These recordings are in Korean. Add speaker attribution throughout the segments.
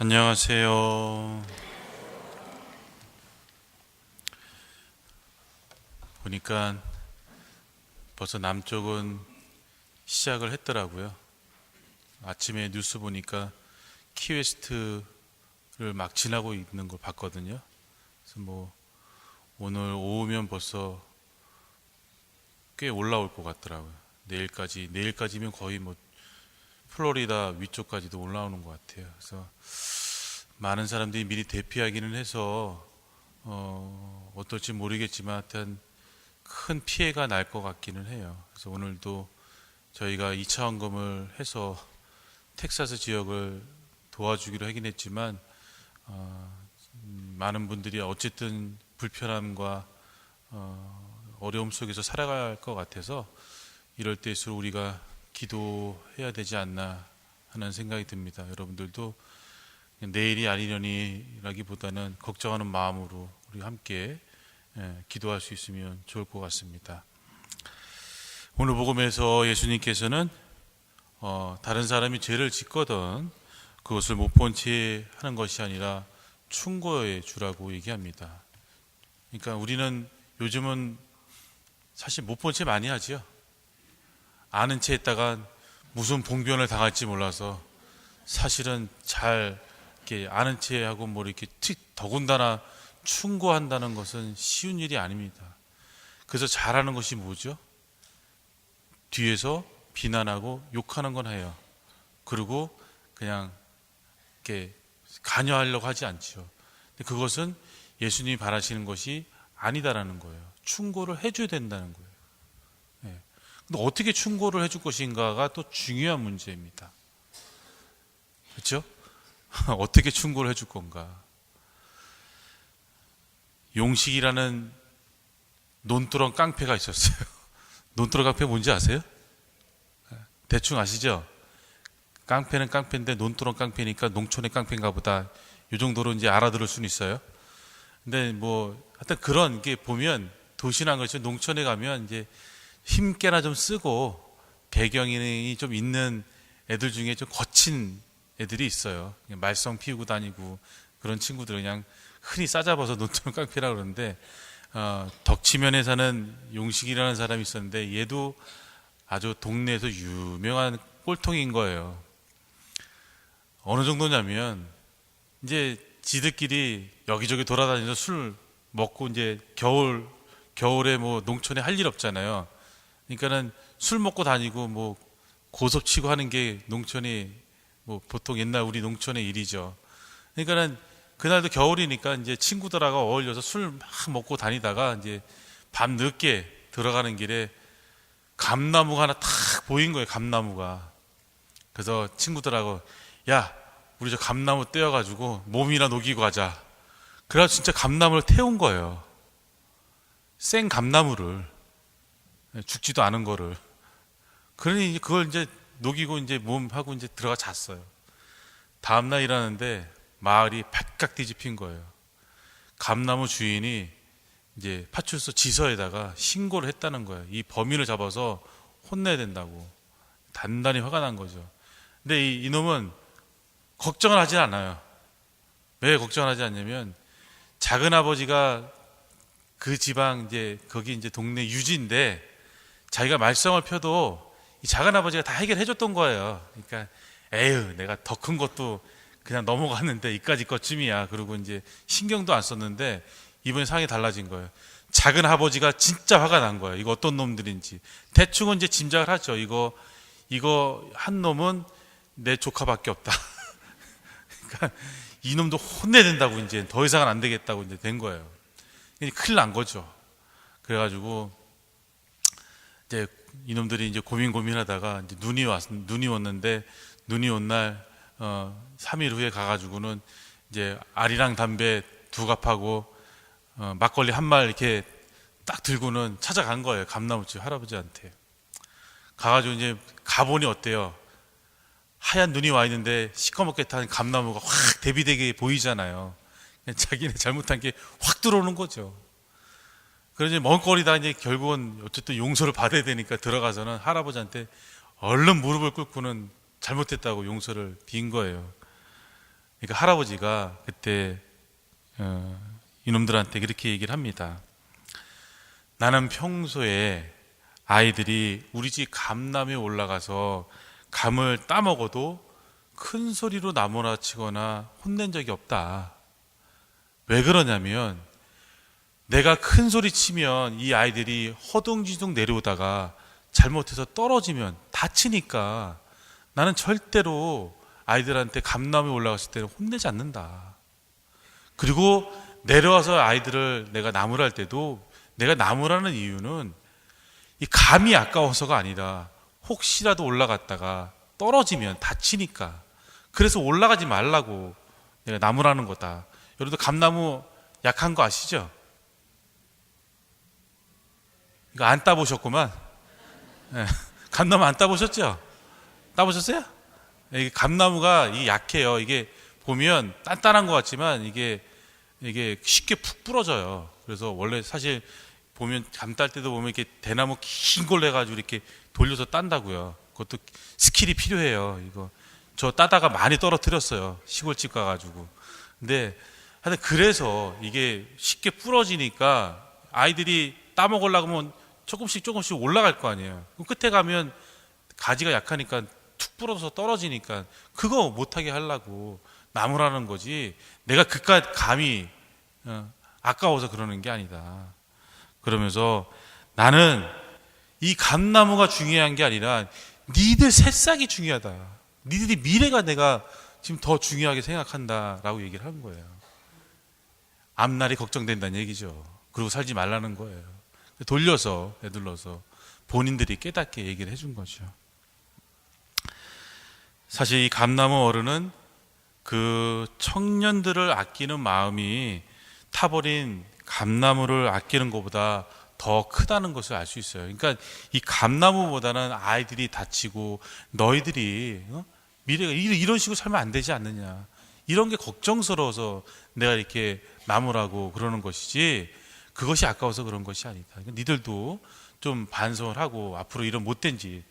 Speaker 1: 안녕하세요. 보니까 벌써 남쪽은 시작을 했더라고요. 아침에 뉴스 보니까 키웨스트를 막 지나고 있는 걸 봤거든요. 그래서 뭐 오늘 오후면 벌써 꽤 올라올 것 같더라고요. 내일까지면 거의 뭐 플로리다 위쪽까지도 올라오는 것 같아요. 그래서 많은 사람들이 미리 대피하기는 해서 어떨지 모르겠지만 하여튼 큰 피해가 날 것 같기는 해요. 그래서 오늘도 저희가 2차 점검을 해서 텍사스 지역을 도와주기로 하긴 했지만 많은 분들이 어쨌든 불편함과 어려움 속에서 살아갈 것 같아서 이럴 때일수록 우리가 기도해야 되지 않나 하는 생각이 듭니다. 여러분들도 내일이 아니려니라기보다는 걱정하는 마음으로 우리 함께 기도할 수 있으면 좋을 것 같습니다. 오늘 복음에서 예수님께서는 다른 사람이 죄를 짓거든 그것을 못 본 채 하는 것이 아니라 충고해 주라고 얘기합니다. 그러니까 우리는 요즘은 사실 못 본 채 많이 하죠. 아는 채 했다가 무슨 봉변을 당할지 몰라서 사실은 잘 이렇게 아는 채 하고 뭐 이렇게 더군다나 충고한다는 것은 쉬운 일이 아닙니다. 그래서 잘하는 것이 뭐죠? 뒤에서 비난하고 욕하는 건 해요. 그리고 그냥 이렇게 관여하려고 하지 않죠. 그것은 예수님이 바라시는 것이 아니다라는 거예요. 충고를 해줘야 된다는 거예요. 근데 어떻게 충고를 해줄 것인가가 또 중요한 문제입니다. 그렇죠? 어떻게 충고를 해줄 건가? 용식이라는 논두렁 깡패가 있었어요. 논두렁 깡패 뭔지 아세요? 대충 아시죠? 깡패는 깡패인데 논두렁 깡패니까 농촌의 깡패인가 보다. 이 정도로 이제 알아들을 수는 있어요. 근데 뭐 하여튼 그런 게 보면 도시나 것이 농촌에 가면 이제 힘께나 좀 쓰고 배경이 좀 있는 애들 중에 좀 거친 애들이 있어요. 말썽 피우고 다니고 그런 친구들 그냥 흔히 싸잡아서 논두렁 깡패라고 그러는데 덕치면에 사는 용식이라는 사람이 있었는데 얘도 아주 동네에서 유명한 꼴통인 거예요. 어느 정도냐면 이제 지들끼리 여기저기 돌아다니면서 술 먹고 이제 겨울에 뭐 농촌에 할 일 없잖아요. 그러니까는 술 먹고 다니고 뭐 고소치고 하는 게 농촌이 뭐 보통 옛날 우리 농촌의 일이죠. 그러니까는 그날도 겨울이니까 이제 친구들하고 어울려서 술 막 먹고 다니다가 이제 밤 늦게 들어가는 길에 감나무가 하나 탁 보인 거예요. 감나무가. 그래서 친구들하고 야 우리 저 감나무 떼어가지고 몸이나 녹이고 가자. 그래서 진짜 감나무를 태운 거예요. 생 감나무를. 죽지도 않은 거를. 그러니 그걸 이제 녹이고 이제 몸하고 이제 들어가 잤어요. 다음날 일하는데 마을이 바짝 뒤집힌 거예요. 감나무 주인이 이제 파출소 지서에다가 신고를 했다는 거예요. 이 범인을 잡아서 혼내야 된다고. 단단히 화가 난 거죠. 근데 이놈은 걱정을 하지 않아요. 왜 걱정을 하지 않냐면 작은 아버지가 그 지방 이제 거기 이제 동네 유지인데 자기가 말썽을 펴도 이 작은 아버지가 다 해결해 줬던 거예요. 그러니까 에휴 내가 더 큰 것도 그냥 넘어갔는데 이까지 것쯤이야. 그리고 이제 신경도 안 썼는데 이번에 상황이 달라진 거예요. 작은 아버지가 진짜 화가 난 거예요. 이거 어떤 놈들인지 대충은 이제 짐작을 하죠. 이거 한 놈은 내 조카밖에 없다. 그러니까 이 놈도 혼내야 된다고 이제 더 이상은 안 되겠다고 이제 된 거예요. 큰일 난 거죠. 그래가지고 이제 이놈들이 이제 고민하다가 이제 눈이 왔는데 눈이 온 날 3일 후에 가가지고는 이제 아리랑 담배 2갑하고 막걸리 한 말 이렇게 딱 들고는 찾아간 거예요. 감나무집 할아버지한테 가가지고 이제 가보니 어때요? 하얀 눈이 와 있는데 시커멓게 탄 감나무가 확 대비되게 보이잖아요. 자기네 잘못한 게 확 들어오는 거죠. 그래서 멍거리다 이제 결국은 어쨌든 용서를 받아야 되니까 들어가서는 할아버지한테 얼른 무릎을 꿇고는 잘못했다고 용서를 빈 거예요. 그러니까 할아버지가 그때 이놈들한테 그렇게 얘기를 합니다. 나는 평소에 아이들이 우리 집 감나무에 올라가서 감을 따먹어도 큰 소리로 나무라치거나 혼낸 적이 없다. 왜 그러냐면 내가 큰 소리 치면 이 아이들이 허둥지둥 내려오다가 잘못해서 떨어지면 다치니까 나는 절대로 아이들한테 감나무에 올라갔을 때는 혼내지 않는다. 그리고 내려와서 아이들을 내가 나무랄 때도 내가 나무라는 이유는 이 감이 아까워서가 아니라 혹시라도 올라갔다가 떨어지면 다치니까, 그래서 올라가지 말라고 내가 나무라는 거다. 여러분들 감나무 약한 거 아시죠? 이거 안 따보셨구만. 네. 감나무 안 따보셨죠? 따보셨어요? 이게 감나무가 이게 약해요. 이게 보면 단단한 것 같지만 이게 쉽게 푹 부러져요. 그래서 원래 사실 보면 감 딸 때도 보면 이렇게 대나무 긴 걸로 해가지고 이렇게 돌려서 딴다고요. 그것도 스킬이 필요해요. 이거 저 따다가 많이 떨어뜨렸어요. 시골집 가가지고. 근데 하여튼 그래서 이게 쉽게 부러지니까 아이들이 따먹으려고 하면 조금씩 올라갈 거 아니에요. 끝에 가면 가지가 약하니까 툭 부러져서 떨어지니까 그거 못하게 하려고 나무라는 거지, 내가 그깟 감이 아까워서 그러는 게 아니다. 그러면서 나는 이 감나무가 중요한 게 아니라 니들 새싹이 중요하다. 니들이 미래가 내가 지금 더 중요하게 생각한다라고 얘기를 한 거예요. 앞날이 걱정된다는 얘기죠. 그러고 살지 말라는 거예요. 돌려서 되돌려서 본인들이 깨닫게 얘기를 해준 거죠. 사실 이 감나무 어른은 그 청년들을 아끼는 마음이 타버린 감나무를 아끼는 것보다 더 크다는 것을 알 수 있어요. 그러니까 이 감나무보다는 아이들이 다치고 너희들이 미래가 이런 식으로 살면 안 되지 않느냐, 이런 게 걱정스러워서 내가 이렇게 나무라고 그러는 것이지, 그것이 아까워서 그런 것이 아니다. 그러니까 니들도 좀 반성을 하고 앞으로 이런 못된 짓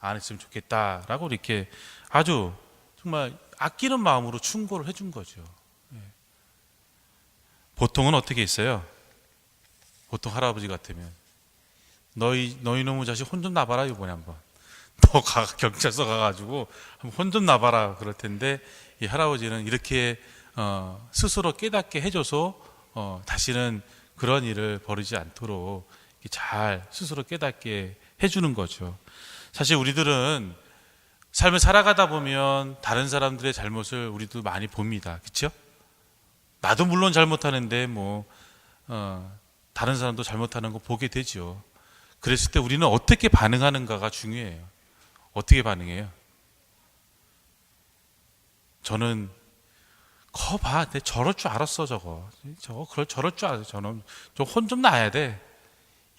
Speaker 1: 안 했으면 좋겠다라고 이렇게 아주 정말 아끼는 마음으로 충고를 해준 거죠. 보통은 어떻게 했어요? 보통 할아버지 같으면 너희 놈의 자식 혼 좀 나봐라, 이번에 한번 너 경찰서 가가지고 혼 좀 나봐라 그럴 텐데, 이 할아버지는 이렇게 스스로 깨닫게 해줘서 다시는 그런 일을 벌이지 않도록 잘 스스로 깨닫게 해주는 거죠. 사실 우리들은 삶을 살아가다 보면 다른 사람들의 잘못을 우리도 많이 봅니다. 그렇죠? 나도 물론 잘못하는데 다른 사람도 잘못하는 거 보게 되죠. 그랬을 때 우리는 어떻게 반응하는가가 중요해요. 어떻게 반응해요? 저는 봐, 내 저럴 줄 알았어. 저럴 줄 알았어. 저는 좀 혼 좀 나야 돼.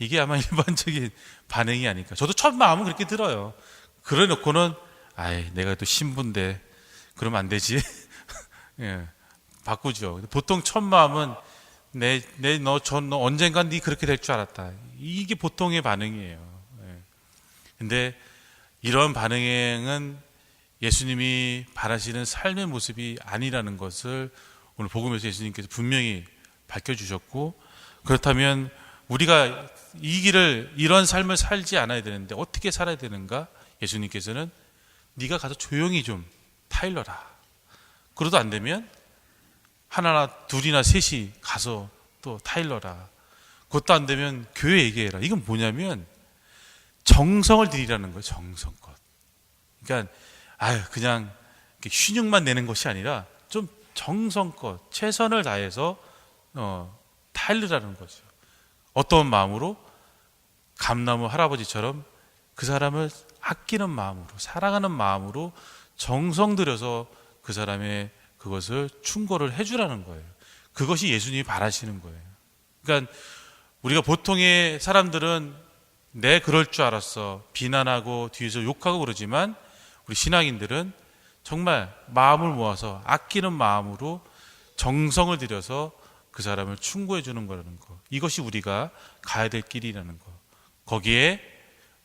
Speaker 1: 이게 아마 일반적인 반응이 아닐까. 저도 첫 마음은 그렇게 들어요. 그래 놓고는 내가 또 신부인데 그러면 안 되지. 예, 바꾸죠. 보통 첫 마음은 너 언젠간 네 그렇게 될 줄 알았다. 이게 보통의 반응이에요. 예. 근데 이런 반응은 예수님이 바라시는 삶의 모습이 아니라는 것을 오늘 복음에서 예수님께서 분명히 밝혀주셨고, 그렇다면 우리가 이런 삶을 살지 않아야 되는데 어떻게 살아야 되는가? 예수님께서는 네가 가서 조용히 좀 타일러라. 그러도 안 되면 하나나 둘이나 셋이 가서 또 타일러라. 그것도 안 되면 교회 얘기해라. 이건 뭐냐면 정성을 들이라는 거예요. 정성껏. 그러니까 그냥 휘늉만 내는 것이 아니라 좀 정성껏 최선을 다해서 타일러라는 거죠. 어떤 마음으로? 감나무 할아버지처럼 그 사람을 아끼는 마음으로, 사랑하는 마음으로 정성 들여서 그 사람의 그것을 충고를 해주라는 거예요. 그것이 예수님이 바라시는 거예요. 그러니까 우리가 보통의 사람들은 내 그럴 줄 알았어 비난하고 뒤에서 욕하고 그러지만, 우리 신앙인들은 정말 마음을 모아서 아끼는 마음으로 정성을 들여서 그 사람을 충고해 주는 거라는 거. 이것이 우리가 가야 될 길이라는 거. 거기에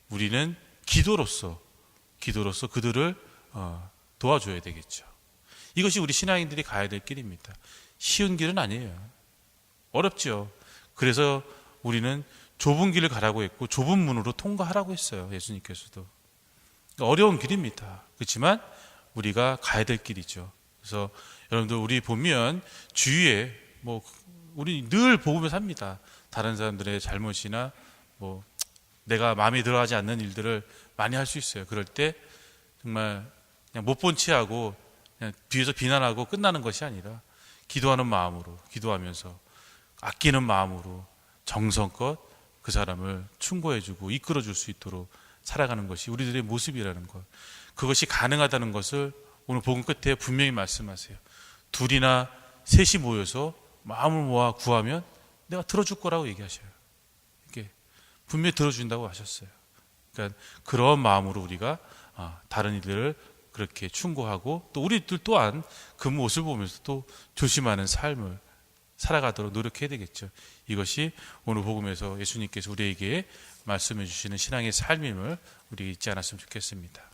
Speaker 1: 우리는 기도로서 그들을 도와줘야 되겠죠. 이것이 우리 신앙인들이 가야 될 길입니다. 쉬운 길은 아니에요. 어렵죠. 그래서 우리는 좁은 길을 가라고 했고 좁은 문으로 통과하라고 했어요. 예수님께서도. 어려운 길입니다. 그렇지만 우리가 가야 될 길이죠. 그래서 여러분들 우리 보면 주위에 우리 늘 복음을 삽니다. 다른 사람들의 잘못이나 내가 마음에 들어하지 않는 일들을 많이 할 수 있어요. 그럴 때 정말 그냥 못 본 체하고 그냥 뒤에서 비난하고 끝나는 것이 아니라 기도하는 마음으로 기도하면서 아끼는 마음으로 정성껏 그 사람을 충고해주고 이끌어줄 수 있도록 살아가는 것이 우리들의 모습이라는 것. 그것이 가능하다는 것을 오늘 복음 끝에 분명히 말씀하세요. 둘이나 셋이 모여서 마음을 모아 구하면 내가 들어줄 거라고 얘기하셔요. 이렇게 분명히 들어준다고 하셨어요. 그러니까 그런 마음으로 우리가 다른 이들을 그렇게 충고하고 또 우리들 또한 그 모습을 보면서 또 조심하는 삶을 살아가도록 노력해야 되겠죠. 이것이 오늘 복음에서 예수님께서 우리에게 말씀해 주시는 신앙의 삶임을 우리 잊지 않았으면 좋겠습니다.